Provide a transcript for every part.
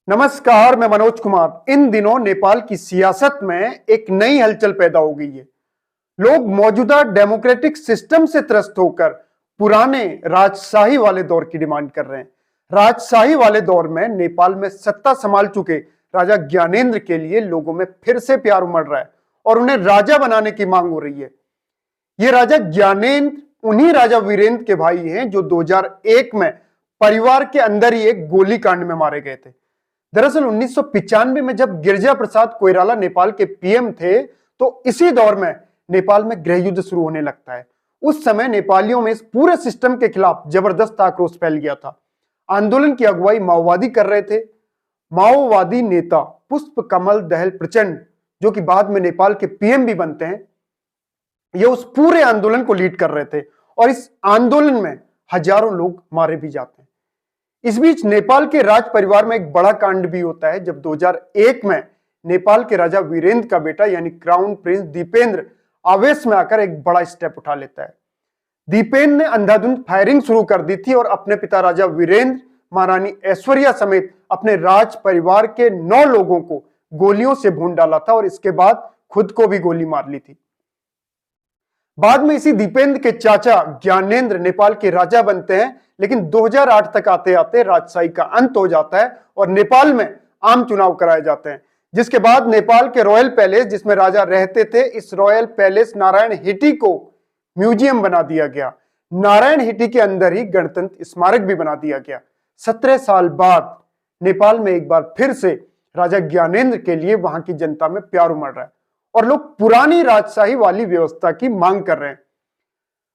नमस्कार, मैं मनोज कुमार। इन दिनों नेपाल की सियासत में एक नई हलचल पैदा हो गई है। लोग मौजूदा डेमोक्रेटिक सिस्टम से त्रस्त होकर पुराने राजशाही वाले दौर की डिमांड कर रहे हैं। राजशाही वाले दौर में नेपाल में सत्ता संभाल चुके राजा ज्ञानेंद्र के लिए लोगों में फिर से प्यार उमड़ रहा है और उन्हें राजा बनाने की मांग हो रही है। ये राजा ज्ञानेंद्र उन्हीं राजा वीरेंद्र के भाई हैं जो 2001 में परिवार के अंदर ही एक गोलीकांड में मारे गए थे। दरअसल 1995 में जब गिरिजा प्रसाद कोइराला नेपाल के पीएम थे तो इसी दौर में नेपाल में गृह युद्ध शुरू होने लगता है। उस समय नेपालियों में इस पूरे सिस्टम के खिलाफ जबरदस्त आक्रोश फैल गया था। आंदोलन की अगुवाई माओवादी कर रहे थे। माओवादी नेता पुष्प कमल दहल प्रचंड, जो कि बाद में नेपाल के पीएम भी बनते हैं, ये उस पूरे आंदोलन को लीड कर रहे थे और इस आंदोलन में हजारों लोग मारे भी जाते हैं। इस बीच नेपाल के राज परिवार में एक बड़ा कांड भी होता है जब 2001 में नेपाल के राजा वीरेंद्र का बेटा यानी क्राउन प्रिंस दीपेंद्र आवेश में आकर एक बड़ा स्टेप उठा लेता है। दीपेंद्र ने अंधाधुंध फायरिंग शुरू कर दी थी और अपने पिता राजा वीरेंद्र, महारानी ऐश्वर्या समेत अपने राज परिवार के 9 लोगों को गोलियों से भून डाला था और इसके बाद खुद को भी गोली मार ली थी। बाद में इसी दीपेंद्र के चाचा ज्ञानेंद्र नेपाल के राजा बनते हैं, लेकिन 2008 तक आते आते राजशाही का अंत हो जाता है और नेपाल में आम चुनाव कराए जाते हैं, जिसके बाद नेपाल के रॉयल पैलेस जिसमें राजा रहते थे, इस रॉयल पैलेस नारायण हिटी को म्यूजियम बना दिया गया। नारायण हिटी के अंदर ही गणतंत्र स्मारक भी बना दिया गया। 17 साल बाद नेपाल में एक बार फिर से राजा ज्ञानेंद्र के लिए वहां की जनता में प्यार उमड़ रहा है और लोग पुरानी राजशाही वाली व्यवस्था की मांग कर रहे हैं।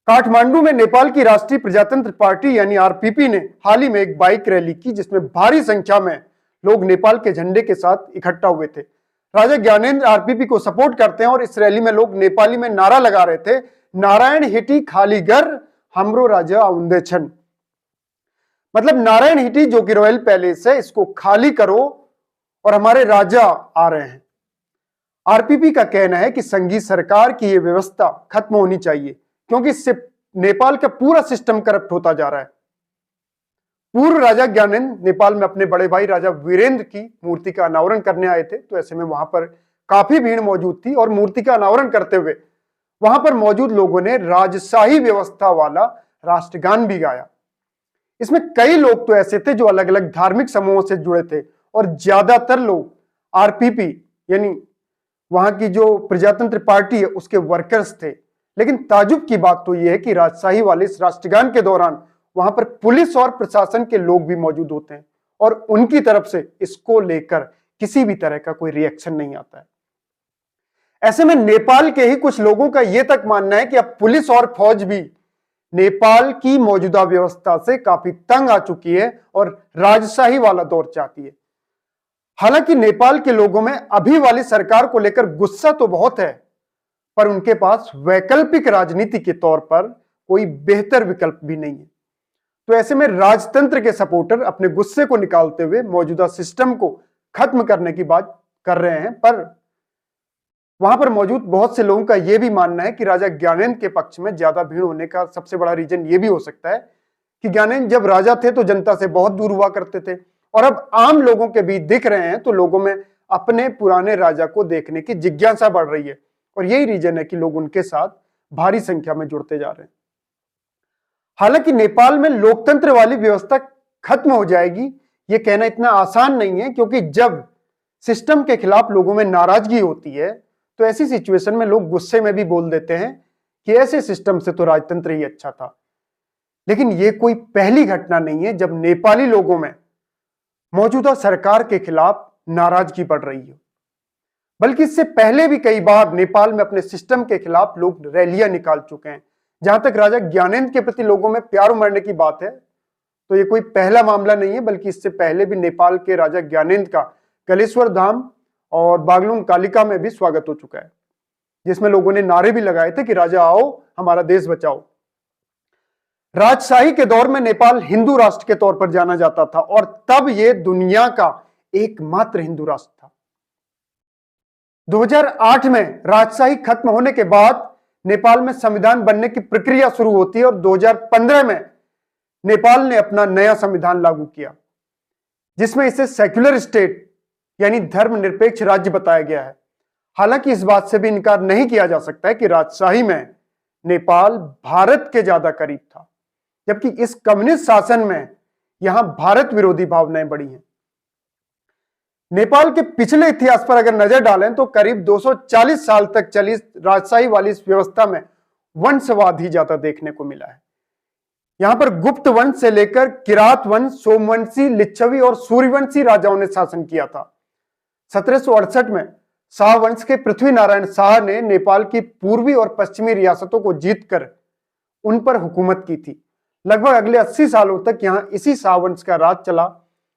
काठमांडू में नेपाल की राष्ट्रीय प्रजातंत्र पार्टी यानी आरपीपी ने हाल ही में एक बाइक रैली की जिसमें भारी संख्या में लोग नेपाल के झंडे के साथ इकट्ठा हुए थे। राजा ज्ञानेंद्र आरपीपी को सपोर्ट करते हैं और इस रैली में लोग नेपाली में नारा लगा रहे थे, नारायण हिटी खाली घर हमरो राजा आउंदे छन। मतलब नारायण हिटी जो कि रॉयल पैलेस है, इसको खाली करो और हमारे राजा आ रहे हैं। आरपीपी का कहना है कि संघीय सरकार की यह व्यवस्था खत्म होनी चाहिए क्योंकि इससे नेपाल का पूरा सिस्टम करप्ट होता जा रहा है। पूर्व राजा ज्ञानेंद्र नेपाल में अपने बड़े भाई राजा वीरेंद्र की मूर्ति का अनावरण करने आए थे, तो ऐसे में वहां पर काफी भीड़ मौजूद थी और मूर्ति का अनावरण करते हुए वहां पर मौजूद लोगों ने राजशाही व्यवस्था वाला राष्ट्रगान भी गाया। इसमें कई लोग तो ऐसे थे जो अलग अलग धार्मिक समूहों से जुड़े थे और ज्यादातर लोग आरपीपी यानी वहां की जो प्रजातंत्र पार्टी है उसके वर्कर्स थे। लेकिन ताजुब की बात तो यह है कि राजशाही वाले इस राष्ट्रगान के दौरान वहां पर पुलिस और प्रशासन के लोग भी मौजूद होते हैं और उनकी तरफ से इसको लेकर किसी भी तरह का कोई रिएक्शन नहीं आता है। ऐसे में नेपाल के ही कुछ लोगों का यह तक मानना है कि अब पुलिस और फौज भी नेपाल की मौजूदा व्यवस्था से काफी तंग आ चुकी है और राजशाही वाला दौर चाहती है। हालांकि नेपाल के लोगों में अभी वाली सरकार को लेकर गुस्सा तो बहुत है, पर उनके पास वैकल्पिक राजनीति के तौर पर कोई बेहतर विकल्प भी नहीं है। तो ऐसे में राजतंत्र के सपोर्टर अपने गुस्से को निकालते हुए मौजूदा सिस्टम को खत्म करने की बात कर रहे हैं, पर वहां पर मौजूद बहुत से लोगों का यह भी मानना है कि राजा ज्ञानेंद्र के पक्ष में ज्यादा भीड़ होने का सबसे बड़ा रीजन यह भी हो सकता है कि ज्ञानेंद्र जब राजा थे तो जनता से बहुत दूर हुआ करते थे और अब आम लोगों के बीच दिख रहे हैं तो लोगों में अपने पुराने राजा को देखने की जिज्ञासा बढ़ रही है और यही रीजन है कि लोग उनके साथ भारी संख्या में जुड़ते जा रहे हैं। हालांकि नेपाल में लोकतंत्र वाली व्यवस्था खत्म हो जाएगी यह कहना इतना आसान नहीं है, क्योंकि जब सिस्टम के खिलाफ लोगों में नाराजगी होती है तो ऐसी सिचुएशन में लोग गुस्से में भी बोल देते हैं कि ऐसे सिस्टम से तो राजतंत्र ही अच्छा था। लेकिन यह कोई पहली घटना नहीं है जब नेपाली लोगों में मौजूदा सरकार के खिलाफ नाराजगी बढ़ रही है, बल्कि इससे पहले भी कई बार नेपाल में अपने सिस्टम के खिलाफ लोग रैलियां निकाल चुके हैं। जहां तक राजा ज्ञानेंद्र के प्रति लोगों में प्यार उमड़ने की बात है तो यह कोई पहला मामला नहीं है, बल्कि इससे पहले भी नेपाल के राजा ज्ञानेंद्र का कलेश्वर धाम और बागलुंग कालिका में भी स्वागत हो चुका है, जिसमें लोगों ने नारे भी लगाए थे कि राजा आओ हमारा देश बचाओ। राजशाही के दौर में नेपाल हिंदू राष्ट्र के तौर पर जाना जाता था और तब यह दुनिया का एकमात्र हिंदू राष्ट्र था। 2008 में राजशाही खत्म होने के बाद नेपाल में संविधान बनने की प्रक्रिया शुरू होती है और 2015 में नेपाल ने अपना नया संविधान लागू किया, जिसमें इसे सेक्युलर स्टेट यानी धर्मनिरपेक्ष राज्य बताया गया है। हालांकि इस बात से भी इनकार नहीं किया जा सकता है कि राजशाही में नेपाल भारत के ज्यादा करीब था, जबकि इस कम्युनिस्ट शासन में यहां भारत विरोधी भावनाएं बढ़ी हैं। नेपाल के पिछले इतिहास पर अगर नजर डालें तो करीब 240 साल तक चली राजशाही वाली इस व्यवस्था में वंशवाद ही ज्यादा देखने को मिला है। यहां पर गुप्त वंश से लेकर किरात वंश, सोमवंशी, लिच्छवी और सूर्यवंशी राजाओं ने शासन किया था। 1768 में शाह वंश के पृथ्वी नारायण शाह ने नेपाल की पूर्वी और पश्चिमी रियासतों को जीतकर उन पर हुकूमत की थी। लगभग अगले 80 सालों तक यहां इसी शाह वंश का राज चला।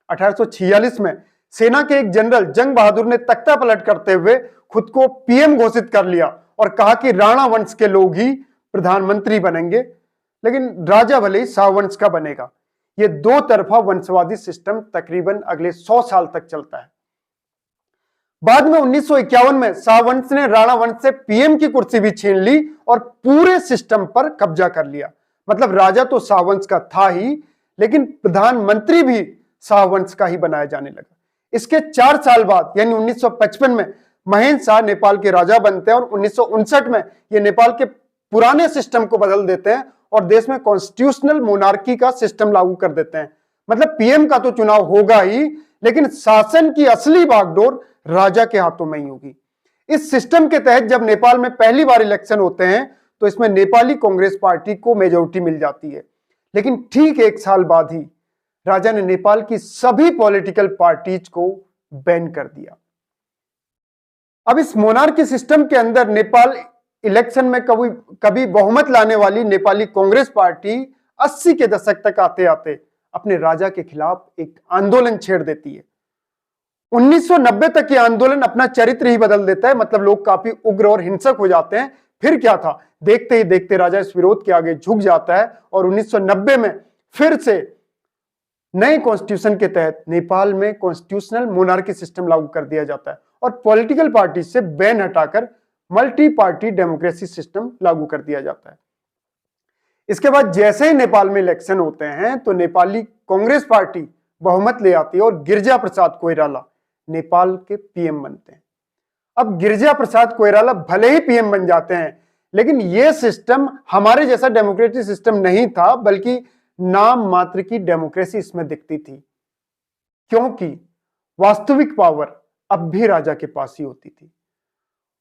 1846 में सेना के एक जनरल जंग बहादुर ने तख्ता पलट करते हुए खुद को पीएम घोषित कर लिया और कहा कि राणा वंश के लोग ही प्रधानमंत्री बनेंगे, लेकिन राजा भले ही शाह वंश का बनेगा। यह दो तरफा वंशवादी सिस्टम तकरीबन अगले 100 साल तक चलता है। बाद में 1951 में शाह वंश ने राणा वंश से पीएम की कुर्सी भी छीन ली और पूरे सिस्टम पर कब्जा कर लिया। मतलब राजा तो शाह वंश का था ही, लेकिन प्रधानमंत्री भी शाह वंश का ही बनाया जाने लगा। इसके 4 साल बाद यानी 1955 में महेंद्र शाह नेपाल के राजा बनते हैं और 1959 में ये नेपाल के पुराने सिस्टम को बदल देते हैं और देश में कॉन्स्टिट्यूशनल मोनार्की का सिस्टम लागू कर देते हैं। मतलब पीएम का तो चुनाव होगा ही, लेकिन शासन की असली बागडोर राजा के हाथों में ही होगी। इस सिस्टम के तहत जब नेपाल में पहली बार इलेक्शन होते हैं तो इसमें नेपाली कांग्रेस पार्टी को मेजोरिटी मिल जाती है, लेकिन ठीक 1 साल बाद ही राजा ने नेपाल की सभी पॉलिटिकल पार्टीज को बैन कर दिया। अब इस मोनार्की सिस्टम के अंदर नेपाल इलेक्शन में कभी बहुमत लाने वाली नेपाली कांग्रेस पार्टी 80 के दशक तक आते आते अपने राजा के खिलाफ एक आंदोलन छेड़ देती है। 1990 तक यह आंदोलन अपना चरित्र ही बदल देता है। मतलब लोग काफी उग्र और हिंसक हो जाते हैं। फिर क्या था, देखते ही देखते राजा इस विरोध के आगे झुक जाता है और 1990 में फिर से नए कॉन्स्टिट्यूशन के तहत नेपाल में कॉन्स्टिट्यूशनल मोनार्की सिस्टम लागू कर दिया जाता है और पॉलिटिकल पार्टी से बैन हटाकर मल्टी पार्टी डेमोक्रेसी सिस्टम लागू कर दिया जाता है। इसके बाद जैसे ही नेपाल में इलेक्शन होते हैं तो नेपाली कांग्रेस पार्टी बहुमत ले आती है और गिरिजा प्रसाद कोइराला नेपाल के पीएम बनते हैं। अब गिरिजा प्रसाद कोइराला भले ही पीएम बन जाते हैं, लेकिन यह सिस्टम हमारे जैसा डेमोक्रेटिक सिस्टम नहीं था, बल्कि नाम मात्र की डेमोक्रेसी इसमें दिखती थी, क्योंकि वास्तविक पावर अब भी राजा के पास ही होती थी।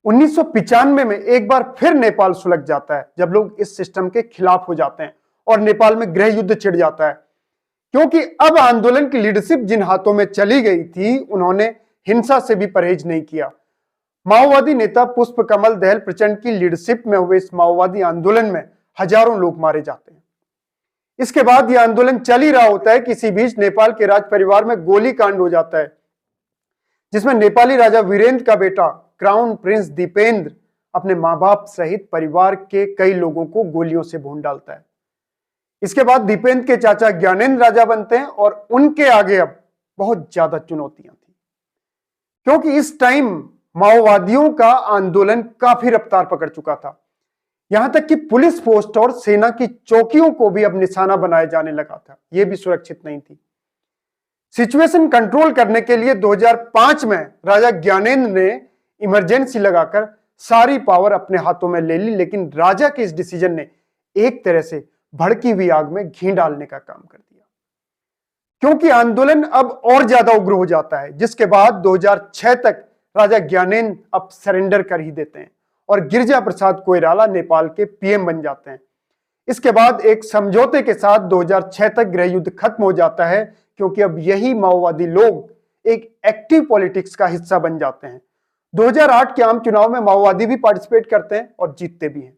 1995 में एक बार फिर नेपाल सुलग जाता है जब लोग इस सिस्टम के खिलाफ हो जाते हैं और नेपाल में गृह युद्ध छिड़ जाता है, क्योंकि अब आंदोलन की लीडरशिप जिन हाथों में चली गई थी उन्होंने हिंसा से भी परहेज नहीं किया। माओवादी नेता पुष्प कमल दहल प्रचंड की लीडरशिप में हुए इस माओवादी आंदोलन में हजारों लोग मारे जाते हैं। इसके बाद यह आंदोलन चल ही रहा होता है, किसी बीच नेपाल के राज परिवार में गोली कांड हो जाता है, जिसमें नेपाली राजा वीरेंद्र का बेटा क्राउन प्रिंस दीपेंद्र अपने मां बाप सहित परिवार के कई लोगों को गोलियों से भून डालता है। इसके बाद दीपेंद्र के चाचा ज्ञानेंद्र राजा बनते हैं और उनके आगे अब बहुत ज्यादा चुनौतियां थी, क्योंकि इस टाइम माओवादियों का आंदोलन काफी रफ्तार पकड़ चुका था। यहां तक कि पुलिस पोस्ट और सेना की चौकियों को भी अब निशाना बनाया जाने लगा था, यह भी सुरक्षित नहीं थी। सिचुएशन कंट्रोल करने के लिए 2005 में राजा ज्ञानेंद्र ने इमरजेंसी लगाकर सारी पावर अपने हाथों में ले ली, लेकिन राजा के इस डिसीजन ने एक तरह से भड़की हुई आग में घी डालने का काम कर दिया, क्योंकि आंदोलन अब और ज्यादा उग्र हो जाता है, जिसके बाद 2006 तक राजा ज्ञानेंद्र अब सरेंडर कर ही देते हैं और गिरिजा प्रसाद कोइराला नेपाल के पीएम बन जाते हैं। इसके बाद एक समझौते के साथ 2006 तक गृह युद्ध खत्म हो जाता है, क्योंकि अब यही माओवादी लोग एक एक्टिव पॉलिटिक्स का हिस्सा बन जाते हैं। 2008 के आम चुनाव में माओवादी भी पार्टिसिपेट करते हैं और जीतते भी हैं।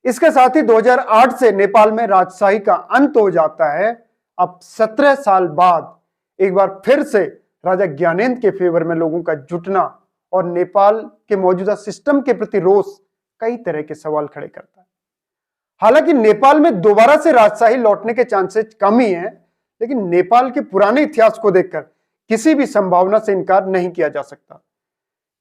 इसके साथ ही 2008 से नेपाल में राजशाही का अंत हो जाता है। अब 17 साल बाद एक बार फिर से राजा ज्ञानेंद्र के फेवर में लोगों का जुटना और नेपाल के मौजूदा सिस्टम के प्रति रोष कई तरह के सवाल खड़े करता है। हालांकि नेपाल में दोबारा से राजशाही लौटने के चांसेस कम ही हैं, लेकिन नेपाल के पुराने इतिहास को देखकर किसी भी संभावना से इनकार नहीं किया जा सकता।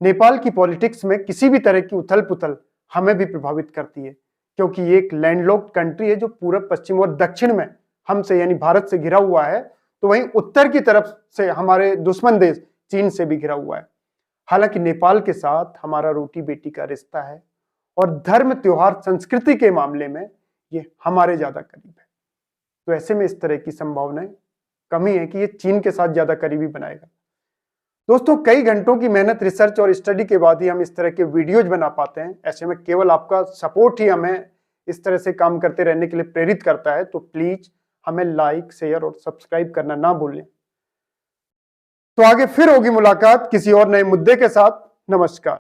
नेपाल की पॉलिटिक्स में किसी भी तरह की उथल पुथल हमें भी प्रभावित करती है, क्योंकि ये एक लैंडलॉक्ड कंट्री है जो पूरब, पश्चिम और दक्षिण में हमसे यानी भारत से घिरा हुआ है। तो वहीं उत्तर की तरफ से हमारे दुश्मन देश चीन से भी घिरा हुआ है। हालांकि नेपाल के साथ हमारा रोटी बेटी का रिश्ता है और धर्म, त्योहार, संस्कृति के मामले में ये हमारे ज्यादा करीब है। तो ऐसे में इस तरह की संभावनाएं कम ही है कि ये चीन के साथ ज्यादा करीबी बनाएगा। दोस्तों, कई घंटों की मेहनत, रिसर्च और स्टडी के बाद ही हम इस तरह के वीडियोज बना पाते हैं। ऐसे में केवल आपका सपोर्ट ही हमें इस तरह से काम करते रहने के लिए प्रेरित करता है। तो प्लीज हमें लाइक, शेयर और सब्सक्राइब करना ना भूलें। तो आगे फिर होगी मुलाकात किसी और नए मुद्दे के साथ। नमस्कार।